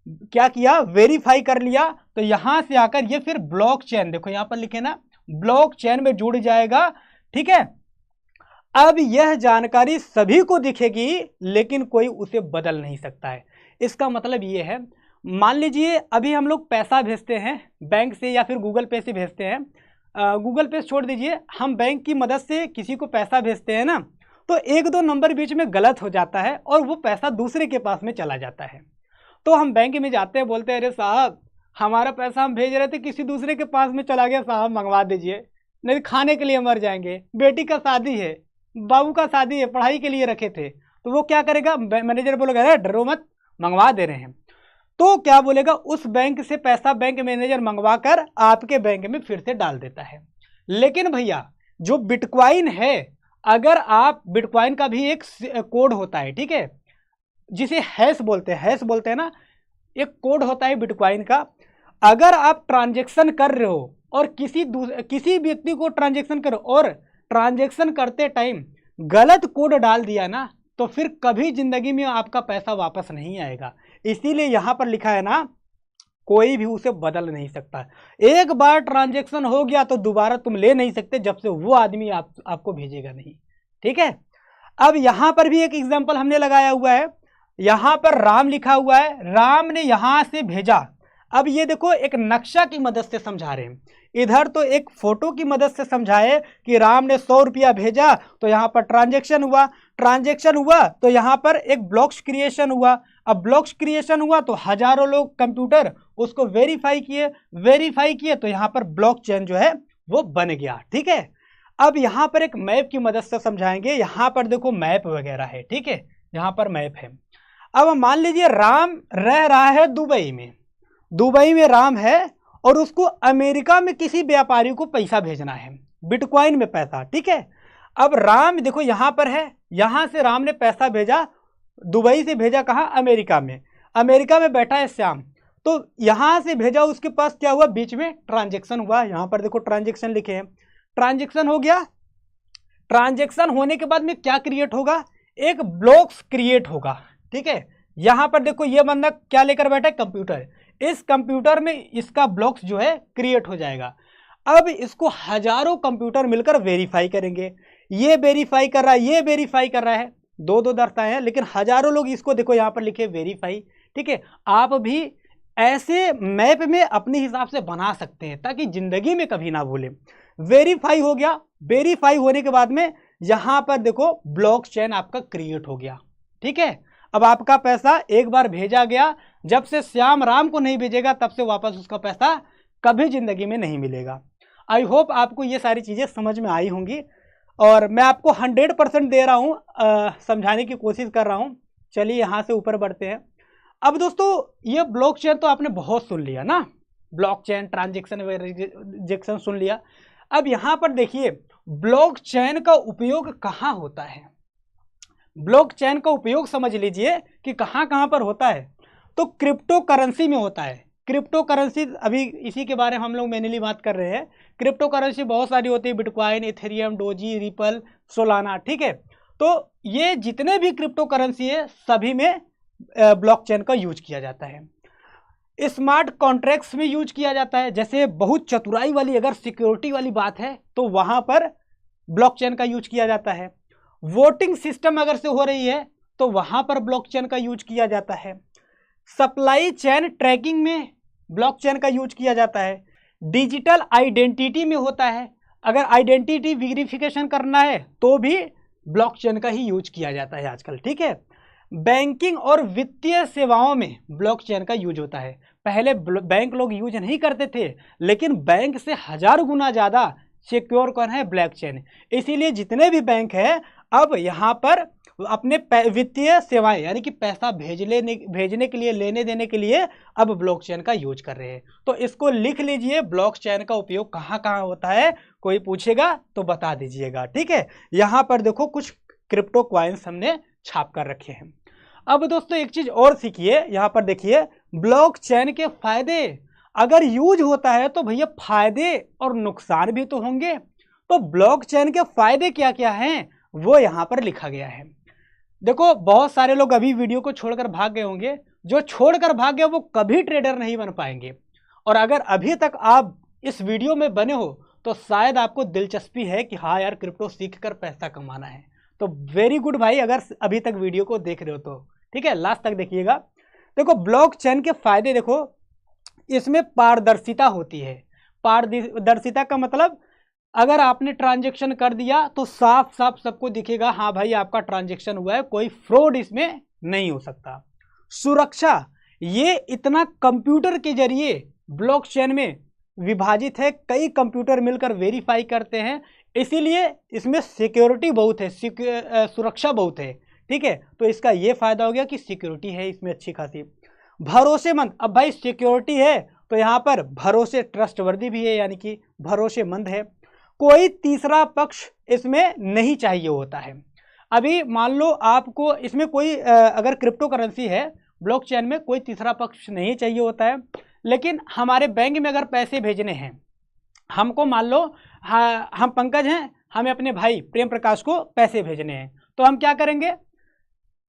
क्या किया? वेरीफाई कर लिया, तो यहां से आकर ये फिर ब्लॉक चेन, देखो यहां पर लिखे ना, ब्लॉक चेन में जुड़ जाएगा। ठीक है, अब यह जानकारी सभी को दिखेगी लेकिन कोई उसे बदल नहीं सकता है। इसका मतलब ये है, मान लीजिए अभी हम लोग पैसा भेजते हैं बैंक से या फिर गूगल पे से भेजते हैं, गूगल पे छोड़ दीजिए, हम बैंक की मदद से किसी को पैसा भेजते हैं ना, तो एक दो नंबर बीच में गलत हो जाता है और वो पैसा दूसरे के पास में चला जाता है। तो हम बैंक में जाते हैं, बोलते हैं अरे साहब हमारा पैसा हम भेज रहे थे किसी दूसरे के पास में चला गया, साहब मंगवा दीजिए, नहीं खाने के लिए मर जाएंगे, बेटी का शादी है, बाबू का शादी है, पढ़ाई के लिए रखे थे। तो वो क्या करेगा? मैनेजर बोलेगा अरे डरो मत, मंगवा दे रहे हैं। तो क्या बोलेगा? उस बैंक से पैसा बैंक मैनेजर मंगवा कर आपके बैंक में फिर से डाल देता है। लेकिन भैया जो बिटकॉइन है, अगर आप बिटकॉइन का भी एक कोड होता है, ठीक है, जिसे हैश बोलते हैं ना, एक कोड होता है बिटकॉइन का। अगर आप ट्रांजैक्शन कर रहे हो और किसी व्यक्ति को ट्रांजैक्शन करो और ट्रांजैक्शन करते टाइम गलत कोड डाल दिया ना, तो फिर कभी जिंदगी में आपका पैसा वापस नहीं आएगा। इसीलिए यहां पर लिखा है ना, कोई भी उसे बदल नहीं सकता। एक बार ट्रांजैक्शन हो गया तो दोबारा तुम ले नहीं सकते जब से वो आदमी आपको भेजेगा नहीं। ठीक है, अब यहां पर भी एक एग्जांपल हमने लगाया हुआ है, यहां पर राम लिखा हुआ है, राम ने यहां से भेजा। अब ये देखो एक नक्शा की मदद से समझा रहे हैं, इधर तो एक फोटो की मदद से समझाए कि राम ने 100 रुपया भेजा तो यहां पर ट्रांजैक्शन हुआ तो यहां पर एक ब्लॉक्स क्रिएशन हुआ। अब ब्लॉक्स क्रिएशन हुआ तो हजारों लोग कंप्यूटर उसको वेरीफाई किए तो यहां पर ब्लॉक चेन जो है वो बन गया। ठीक है, अब यहां पर एक मैप की मदद से समझाएंगे। यहां पर देखो मैप वगैरह है, ठीक है, यहां पर मैप है। अब मान लीजिए राम रह रहा है दुबई में राम है और उसको अमेरिका में किसी व्यापारी को पैसा भेजना है, बिटकॉइन में पैसा। ठीक है, अब राम देखो यहां पर है, यहां से राम ने पैसा भेजा, दुबई से भेजा कहां? अमेरिका में बैठा है श्याम, तो यहां से भेजा, उसके पास क्या हुआ? बीच में ट्रांजैक्शन हुआ। यहां पर देखो ट्रांजैक्शन लिखे हैं, ट्रांजैक्शन हो गया। ट्रांजैक्शन होने के बाद में क्या क्रिएट होगा? एक ब्लॉक्स क्रिएट होगा। ठीक है, यहां पर देखो ये बंदा क्या लेकर बैठा है? कंप्यूटर। इस कंप्यूटर में इसका ब्लॉक्स जो है क्रिएट हो जाएगा। अब इसको हजारों कंप्यूटर मिलकर वेरीफाई करेंगे, ये वेरीफाई कर रहा है, ये वेरीफाई कर रहा है, दो दर्शाए हैं, लेकिन हजारों लोग इसको देखो यहां पर लिखे वेरीफाई। ठीक है, आप भी ऐसे मैप में अपने हिसाब से बना सकते हैं ताकि जिंदगी में कभी ना भूलें। वेरीफाई हो गया, वेरीफाई होने के बाद में यहां पर देखो ब्लॉक चेन आपका क्रिएट हो गया। ठीक है, अब आपका पैसा एक बार भेजा गया, जब से श्याम राम को नहीं भेजेगा तब से वापस उसका पैसा कभी जिंदगी में नहीं मिलेगा। आई होप आपको ये सारी चीज़ें समझ में आई होंगी और मैं आपको 100% दे रहा हूँ, समझाने की कोशिश कर रहा हूँ। चलिए यहाँ से ऊपर बढ़ते हैं। अब दोस्तों ये ब्लॉकचेन तो आपने बहुत सुन लिया ना, ब्लॉकचेन, ट्रांजैक्शन वगैरह सुन लिया। अब यहाँ पर देखिए ब्लॉकचेन का उपयोग कहाँ होता है। ब्लॉकचेन का उपयोग समझ लीजिए कि कहाँ कहाँ पर होता है। तो क्रिप्टो करेंसी में होता है। क्रिप्टो करेंसी अभी इसी के बारे में हम लोग मेनली बात कर रहे हैं। क्रिप्टो करेंसी बहुत सारी होती है, bitcoin, Ethereum, doji, ripple, Solana, ठीक है। तो ये जितने भी क्रिप्टो करेंसी है सभी में ब्लॉकचेन का यूज किया जाता है। स्मार्ट कॉन्ट्रैक्ट्स में यूज किया जाता है। जैसे बहुत चतुराई वाली अगर सिक्योरिटी वाली बात है तो वहां पर ब्लॉकचेन का यूज किया जाता है। वोटिंग सिस्टम अगर से हो रही है तो वहां पर ब्लॉकचेन का यूज किया जाता है। सप्लाई चेन ट्रैकिंग में ब्लॉकचेन का यूज किया जाता है। डिजिटल आइडेंटिटी में होता है, अगर आइडेंटिटी वेरिफिकेशन करना है तो भी ब्लॉकचेन का ही यूज किया जाता है आजकल, ठीक है। बैंकिंग और वित्तीय सेवाओं में ब्लॉकचेन का यूज होता है। पहले बैंक लोग यूज नहीं करते थे, लेकिन बैंक से 1000 गुना ज़्यादा सिक्योर कौन है? ब्लॉकचेन। इसीलिए जितने भी बैंक हैं अब यहाँ पर अपने वित्तीय सेवाएं यानी कि पैसा भेजने के लिए, लेने देने के लिए अब ब्लॉकचेन का यूज कर रहे हैं। तो इसको लिख लीजिए, ब्लॉकचेन का उपयोग कहाँ कहाँ होता है, कोई पूछेगा तो बता दीजिएगा, ठीक है। यहाँ पर देखो कुछ क्रिप्टो कॉइन्स हमने छाप कर रखे हैं। अब दोस्तों एक चीज और सीखिए, यहाँ पर देखिए ब्लॉकचेन के फायदे। अगर यूज होता है तो भैया फायदे और नुकसान भी तो होंगे। तो ब्लॉकचेन के फायदे क्या क्या हैं वो यहाँ पर लिखा गया है। देखो बहुत सारे लोग अभी वीडियो को छोड़कर भाग गए होंगे। जो छोड़कर भाग गए वो कभी ट्रेडर नहीं बन पाएंगे। और अगर अभी तक आप इस वीडियो में बने हो तो शायद आपको दिलचस्पी है कि हाँ यार क्रिप्टो सीख कर पैसा कमाना है। तो वेरी गुड भाई, अगर अभी तक वीडियो को देख रहे हो तो ठीक है, लास्ट तक देखिएगा। देखो ब्लॉकचेन के फायदे देखो, इसमें पारदर्शिता होती है। पारदर्शिता का मतलब अगर आपने ट्रांजैक्शन कर दिया तो साफ साफ सबको दिखेगा हाँ भाई आपका ट्रांजैक्शन हुआ है, कोई फ्रॉड इसमें नहीं हो सकता। सुरक्षा, ये इतना कंप्यूटर के जरिए ब्लॉकचेन में विभाजित है, कई कंप्यूटर मिलकर वेरीफाई करते हैं, इसीलिए इसमें सिक्योरिटी बहुत है, सुरक्षा बहुत है, ठीक है। तो इसका ये फायदा हो गया कि सिक्योरिटी है इसमें अच्छी खासी। भरोसेमंद, अब भाई सिक्योरिटी है तो यहाँ पर भरोसे, ट्रस्टवर्दी भी है यानी कि भरोसेमंद है। कोई तीसरा पक्ष इसमें नहीं चाहिए होता है। अभी मान लो आपको इसमें कोई अगर क्रिप्टो करेंसी है ब्लॉकचेन में, कोई तीसरा पक्ष नहीं चाहिए होता है। लेकिन हमारे बैंक में अगर पैसे भेजने हैं, हमको मान लो हम पंकज हैं, हमें अपने भाई प्रेम प्रकाश को पैसे भेजने हैं, तो हम क्या करेंगे?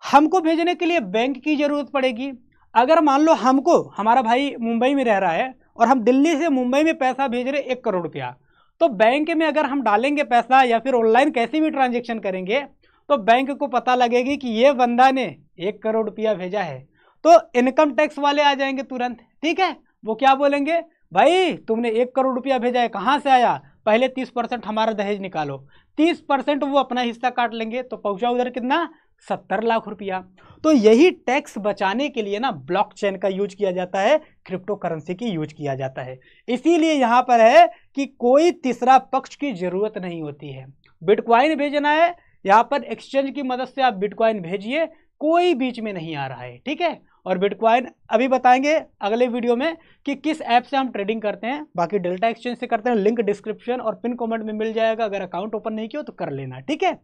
हमको भेजने के लिए बैंक की जरूरत पड़ेगी। अगर मान लो हमको, हमारा भाई मुंबई में रह रहा है और हम दिल्ली से मुंबई में पैसा भेज रहे 1 करोड़ रुपया, तो बैंक में अगर हम डालेंगे पैसा या फिर ऑनलाइन कैसे भी ट्रांजैक्शन करेंगे तो बैंक को पता लगेगी कि ये बंदा ने 1 करोड़ रुपया भेजा है। तो इनकम टैक्स वाले आ जाएंगे तुरंत, ठीक है। वो क्या बोलेंगे? भाई तुमने 1 करोड़ रुपया भेजा है, कहाँ से आया? पहले 30% हमारा दहेज निकालो। 30% वो अपना हिस्सा काट लेंगे तो पहुंचा उधर कितना? 70 लाख रुपया। तो यही टैक्स बचाने के लिए ना ब्लॉकचेन का यूज किया जाता है, क्रिप्टो करेंसी की यूज किया जाता है। इसीलिए यहाँ पर है कि कोई तीसरा पक्ष की जरूरत नहीं होती है। बिटकॉइन भेजना है, यहाँ पर एक्सचेंज की मदद से आप बिटकॉइन भेजिए, कोई बीच में नहीं आ रहा है, ठीक है। और बिटकॉइन अभी बताएंगे अगले वीडियो में कि किस ऐप से हम ट्रेडिंग करते हैं। बाकी डेल्टा एक्सचेंज से करते हैं, लिंक डिस्क्रिप्शन और पिन कमेंट में मिल जाएगा। अगर अकाउंट ओपन नहीं किया तो कर लेना, ठीक है।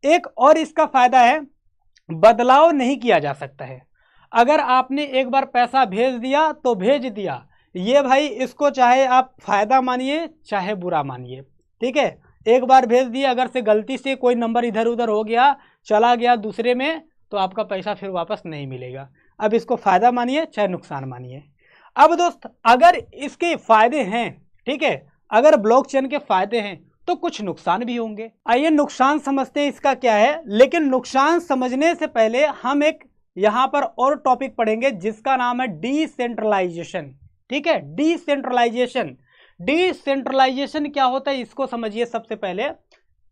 एक और इसका फायदा है, बदलाव नहीं किया जा सकता है। अगर आपने एक बार पैसा भेज दिया तो भेज दिया, ये भाई इसको चाहे आप फायदा मानिए चाहे बुरा मानिए, ठीक है। एक बार भेज दिया, अगर से गलती से कोई नंबर इधर उधर हो गया, चला गया दूसरे में, तो आपका पैसा फिर वापस नहीं मिलेगा। अब इसको फायदा मानिए चाहे नुकसान मानिए। अब दोस्त अगर इसके फायदे हैं, ठीक है, अगर ब्लॉकचेन के फायदे हैं तो कुछ नुकसान भी होंगे। आइए नुकसान समझते हैं इसका क्या है। लेकिन नुकसान समझने से पहले हम एक यहां पर और टॉपिक पढ़ेंगे जिसका नाम है डिसेंट्रलाइजेशन, ठीक है। डिसेंट्रलाइजेशन, डिसेंट्रलाइजेशन क्या होता है इसको समझिए। सबसे पहले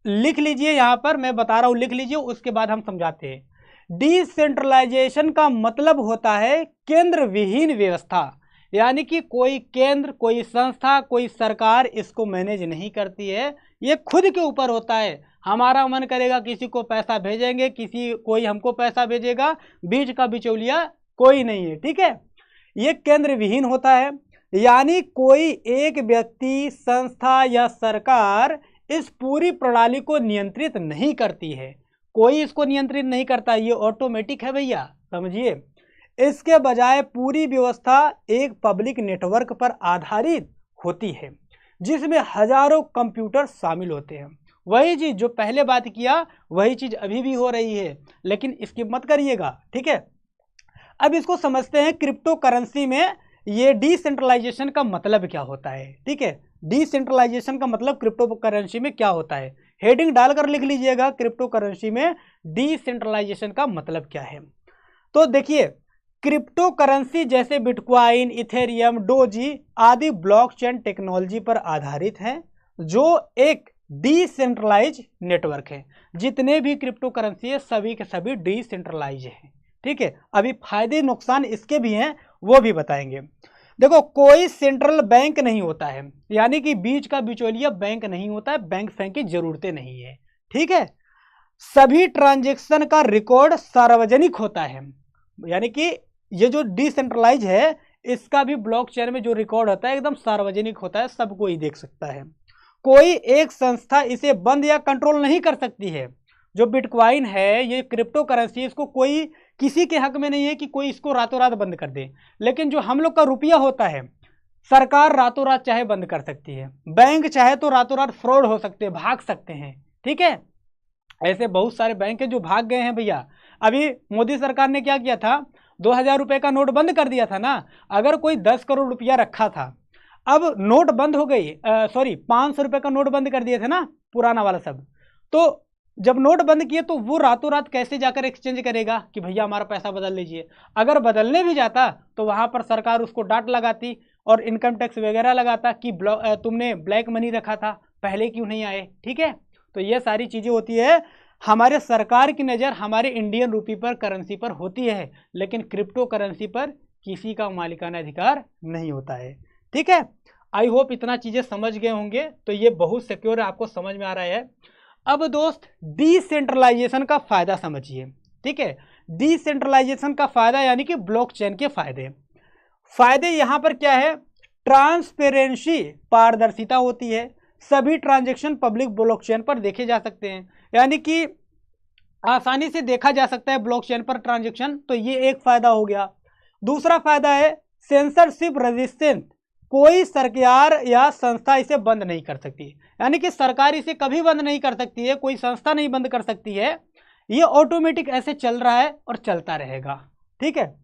लिख लीजिए, यहां पर मैं बता रहा हूं, लिख लीजिए, उसके बाद हम समझाते हैं। डिसेंट्रलाइजेशन का मतलब होता है केंद्र विहीन व्यवस्था, यानी कि कोई केंद्र, कोई संस्था, कोई सरकार इसको मैनेज नहीं करती है, ये खुद के ऊपर होता है। हमारा मन करेगा किसी को पैसा भेजेंगे, कोई हमको पैसा भेजेगा, बीच का बिचौलिया कोई नहीं है, ठीक है। ये केंद्र विहीन होता है, यानी कोई एक व्यक्ति, संस्था या सरकार इस पूरी प्रणाली को नियंत्रित नहीं करती है, कोई इसको नियंत्रित नहीं करता, ये ऑटोमेटिक है भैया, समझिए। इसके बजाय पूरी व्यवस्था एक पब्लिक नेटवर्क पर आधारित होती है जिसमें हजारों कंप्यूटर शामिल होते हैं। वही चीज जो पहले बात किया वही चीज अभी भी हो रही है, लेकिन इसकी मत करिएगा, ठीक है। अब इसको समझते हैं क्रिप्टो करेंसी में ये डिसेंट्रलाइजेशन का मतलब क्या होता है, ठीक है। डिसेंट्रलाइजेशन का मतलब क्रिप्टो करेंसी में क्या होता है, हेडिंग डालकर लिख लीजिएगा, क्रिप्टो करेंसी में डिसेंट्रलाइजेशन का मतलब क्या है। तो देखिए, क्रिप्टो करेंसी जैसे बिटकॉइन, इथेरियम, डोजी आदि ब्लॉकचेन टेक्नोलॉजी पर आधारित हैं, जो एक डिसेंट्रलाइज नेटवर्क है। जितने भी क्रिप्टो करेंसी है सभी के सभी डिसेंट्रलाइज हैं, ठीक है। अभी फायदे नुकसान इसके भी हैं, वो भी बताएंगे। देखो, कोई सेंट्रल बैंक नहीं होता है, यानी कि बीच का बिचौलिया बैंक नहीं होता है, बैंक फैंक की जरूरतें नहीं है, ठीक है। सभी ट्रांजैक्शन का रिकॉर्ड सार्वजनिक होता है, यानी कि ये जो डिसेंट्रलाइज है इसका भी ब्लॉकचेन में जो रिकॉर्ड होता है एकदम सार्वजनिक होता है, सब कोई देख सकता है। कोई एक संस्था इसे बंद या कंट्रोल नहीं कर सकती है। जो बिटकॉइन है, ये क्रिप्टो करेंसी, इसको कोई किसी के हक में नहीं है कि कोई इसको रातों रात बंद कर दे। लेकिन जो हम लोग का रुपया होता है, सरकार रातों रात चाहे बंद कर सकती है, बैंक चाहे तो रातों रात फ्रॉड हो सकते हैं, भाग सकते हैं, ठीक है। ऐसे बहुत सारे बैंक हैं जो भाग गए हैं भैया। अभी मोदी सरकार ने क्या किया था, 2000 रुपये का नोट बंद कर दिया था ना। अगर कोई 10 करोड़ रुपया रखा था, अब नोट बंद हो गई, 500 रुपये का नोट बंद कर दिए थे ना, पुराना वाला सब। तो जब नोट बंद किए तो वो रातों रात कैसे जाकर एक्सचेंज करेगा कि भैया हमारा पैसा बदल लीजिए। अगर बदलने भी जाता तो वहाँ पर सरकार उसको डांट लगाती और इनकम टैक्स वगैरह लगाता कि तुमने ब्लैक मनी रखा था, पहले क्यों नहीं आए, ठीक है। तो ये सारी चीज़ें होती है। हमारे सरकार की नज़र हमारे इंडियन रूपी पर, करेंसी पर होती है, लेकिन क्रिप्टो करेंसी पर किसी का मालिकाना अधिकार नहीं होता है, ठीक है। आई होप इतना चीज़ें समझ गए होंगे, तो ये बहुत सिक्योर आपको समझ में आ रहा है। अब दोस्त, डिसेंट्रलाइजेशन का फायदा समझिए, ठीक है। डिसेंट्रलाइजेशन का फायदा यानी कि ब्लॉकचेन के फायदे यहाँ पर क्या है, ट्रांसपेरेंसी, पारदर्शिता होती है, सभी ट्रांजैक्शन पब्लिक ब्लॉकचेन पर देखे जा सकते हैं, यानी कि आसानी से देखा जा सकता है ब्लॉकचेन पर ट्रांजैक्शन, तो ये एक फायदा हो गया। दूसरा फायदा है सेंसरशिप रेजिस्टेंट, कोई सरकार या संस्था इसे बंद नहीं कर सकती, यानी कि सरकार इसे कभी बंद नहीं कर सकती है, कोई संस्था नहीं बंद कर सकती है, ये ऑटोमेटिक ऐसे चल रहा है और चलता रहेगा, ठीक है।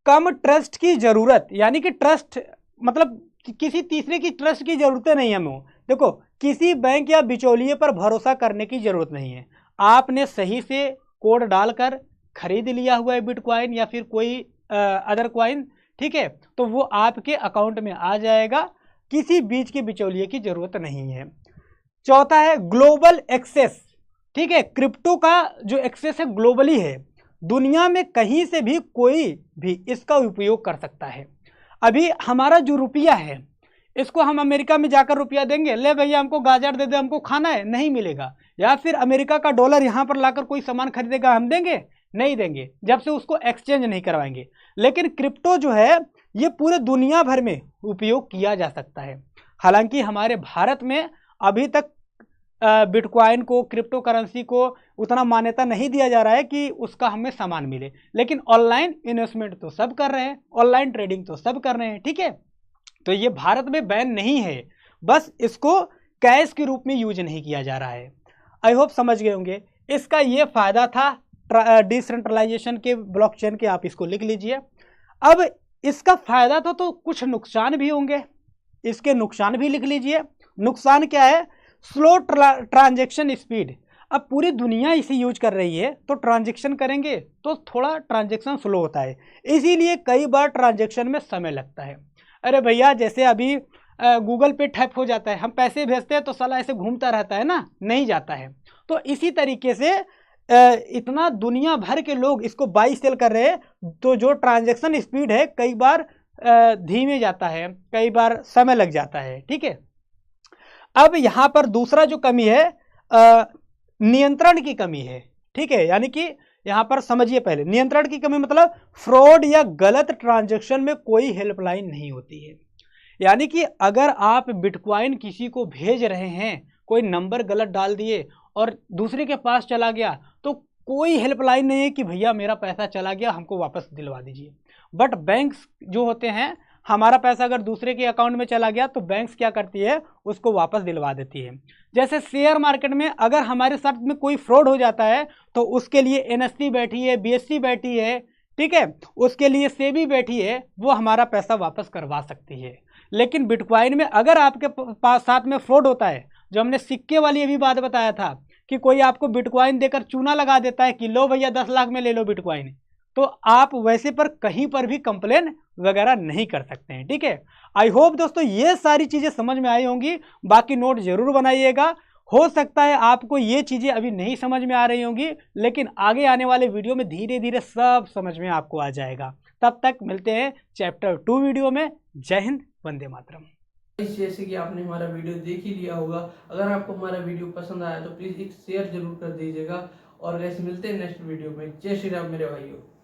कम ट्रस्ट की जरूरत, यानी कि ट्रस्ट मतलब किसी तीसरे की ट्रस्ट की जरूरत नहीं है हमें। देखो, किसी बैंक या बिचौलिए पर भरोसा करने की जरूरत नहीं है। आपने सही से कोड डालकर खरीद लिया हुआ है बिटकॉइन या फिर कोई अदर कॉइन, ठीक है, तो वो आपके अकाउंट में आ जाएगा, किसी बीच के बिचौलिए की जरूरत नहीं है। चौथा है ग्लोबल एक्सेस, ठीक है। क्रिप्टो का जो एक्सेस है ग्लोबली है, दुनिया में कहीं से भी कोई भी इसका उपयोग कर सकता है। अभी हमारा जो रुपया है, इसको हम अमेरिका में जाकर रुपया देंगे, ले भैया हमको गाजर दे दे, हमको खाना है, नहीं मिलेगा। या फिर अमेरिका का डॉलर यहाँ पर लाकर कोई सामान खरीदेगा, हम देंगे, नहीं देंगे, जब से उसको एक्सचेंज नहीं करवाएंगे। लेकिन क्रिप्टो जो है ये पूरे दुनिया भर में उपयोग किया जा सकता है। हालांकि हमारे भारत में अभी तक बिटकॉइन को, क्रिप्टो करेंसी को उतना मान्यता नहीं दिया जा रहा है कि उसका हमें सामान मिले, लेकिन ऑनलाइन इन्वेस्टमेंट तो सब कर रहे हैं, ऑनलाइन ट्रेडिंग तो सब कर रहे हैं, ठीक है। तो ये भारत में बैन नहीं है, बस इसको कैश के रूप में यूज नहीं किया जा रहा है। आई होप समझ गए होंगे। इसका ये फायदा था डिसेंट्रलाइजेशन के, ब्लॉकचेन के, आप इसको लिख लीजिए। अब इसका फायदा तो कुछ नुकसान भी होंगे, इसके नुकसान भी लिख लीजिए। नुकसान क्या है, स्लो ट्रांजैक्शन स्पीड। अब पूरी दुनिया इसे यूज कर रही है, तो ट्रांजैक्शन करेंगे तो थोड़ा ट्रांजैक्शन स्लो होता है, इसीलिए कई बार ट्रांजैक्शन में समय लगता है। अरे भैया, जैसे अभी गूगल पे टैप हो जाता है, हम पैसे भेजते हैं तो साला ऐसे घूमता रहता है ना, नहीं जाता है। तो इसी तरीके से इतना दुनिया भर के लोग इसको बाई सेल कर रहे हैं, तो जो ट्रांजैक्शन स्पीड है कई बार धीमे जाता है, कई बार समय लग जाता है। ठीक है, अब यहां पर दूसरा जो कमी है नियंत्रण की कमी है। ठीक है, यानी कि यहां पर समझिए, पहले नियंत्रण की कमी मतलब फ्रॉड या गलत ट्रांजैक्शन में कोई हेल्पलाइन नहीं होती है। यानी कि अगर आप बिटकॉइन किसी को भेज रहे हैं, कोई नंबर गलत डाल दिए और दूसरे के पास चला गया, तो कोई हेल्पलाइन नहीं है कि भैया मेरा पैसा चला गया, हमको वापस दिलवा दीजिए। बट बैंक्स जो होते हैं, हमारा पैसा अगर दूसरे के अकाउंट में चला गया तो बैंक्स क्या करती है, उसको वापस दिलवा देती है। जैसे शेयर मार्केट में अगर हमारे साथ में कोई फ्रॉड हो जाता है तो उसके लिए एनएससी बैठी है, बीएससी बैठी है, ठीक है, उसके लिए सेबी बैठी है, वो हमारा पैसा वापस करवा सकती है। लेकिन बिटकॉइन में अगर आपके पास साथ में फ्रॉड होता है, जो हमने सिक्के वाली अभी बात बताया था कि कोई आपको बिटकॉइन देकर चूना लगा देता है कि लो भैया 10 लाख में ले लो बिटकॉइन, तो आप वैसे पर कहीं पर भी कंप्लेन वगैरह नहीं कर सकते हैं। ठीक है, आई होप दोस्तों ये सारी चीजें समझ में आई होंगी, बाकी नोट जरूर बनाइएगा। हो सकता है आपको ये चीजें अभी नहीं समझ में आ रही होंगी, लेकिन आगे आने वाले वीडियो में धीरे धीरे सब समझ में आपको आ जाएगा। तब तक मिलते हैं चैप्टर 2 वीडियो में। जय हिंद, वंदे मातरम।
जैसे कि आपने हमारा वीडियो देख ही लिया होगा, अगर आपको हमारा वीडियो पसंद आया तो प्लीज़ एक शेयर जरूर कर दीजिएगा। और वैसे मिलते हैं नेक्स्ट वीडियो में। जय श्री राम मेरे भाइयों।